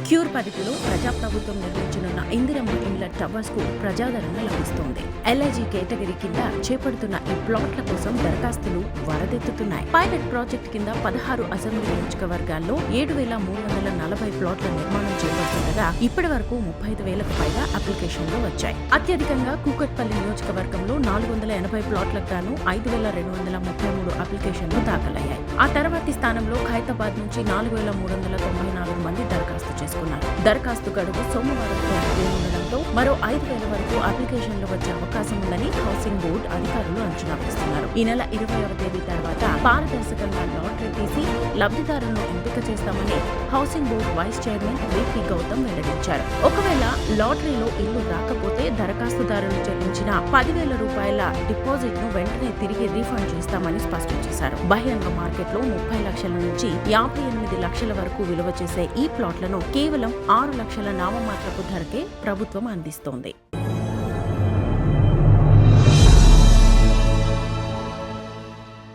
Cure పరిధిలో ప్రజాప్రభుత్వం నిర్మించనున్న ఇందిరమ్మ ఇండ్ల టవర్స్ కు ప్రజాదరణ లభిస్తోంది. ఎల్ఐజీ కేటగిరీ కింద చేపడుతున్న ఈ ప్లాట్ల కోసం దరఖాస్తులు వరదెత్తుతున్నాయి. పైలట్ ప్రాజెక్టు కింద 16 అసెంబ్లీ నియోజకవర్గాల్లో 7,340 ప్లాట్ల నిర్మాణం చేపడుతుండగా ఇప్పటి వరకు 35,000కు పైగా అప్లికేషన్లు వచ్చాయి. అత్యధికంగా కూకట్పల్లి నియోజకవర్గంలో 480 ప్లాట్లకు గాను 5,233 అప్లికేషన్లు దాఖలయ్యాయి. ఆ తర్వాతి స్థానంలో ఖైరతాబాద్ నుంచి 4,394 మంది దరఖాస్తు చేసుకున్నారు. దరఖాస్తు గడువు సోమవారం ఉండడంతో మరో 5,000 వరకు అప్లికేషన్లు వచ్చే అవకాశం ఉందని హౌసింగ్ బోర్డు అధికారులు అంచనా వేస్తున్నారు. ఈ నెల 20వ తేదీ తర్వాత పారదర్శకంగా లాటరీ తీసి లబ్ధిదారులను ఎంపిక చేస్తామని housing board vice chairman VP Gautam వెల్లడించారు. ఒకవేళ లాటరీలో ఇల్లు రాకపోతే దరఖాస్తుదారులు చెల్లించిన 10,000 రూపాయల డిపాజిట్ ను వెంటనే తిరిగి రీఫండ్ చేస్తామని స్పష్టం చేశారు. బహిరంగ మార్కెట్లో 30 లక్షల నుంచి 58 లక్షల వరకు విలువ చేసే ఈ ప్లాట్లను కేవలం 6 లక్షల నామమాత్రపు ధరకే ప్రభుత్వం అందిస్తోంది.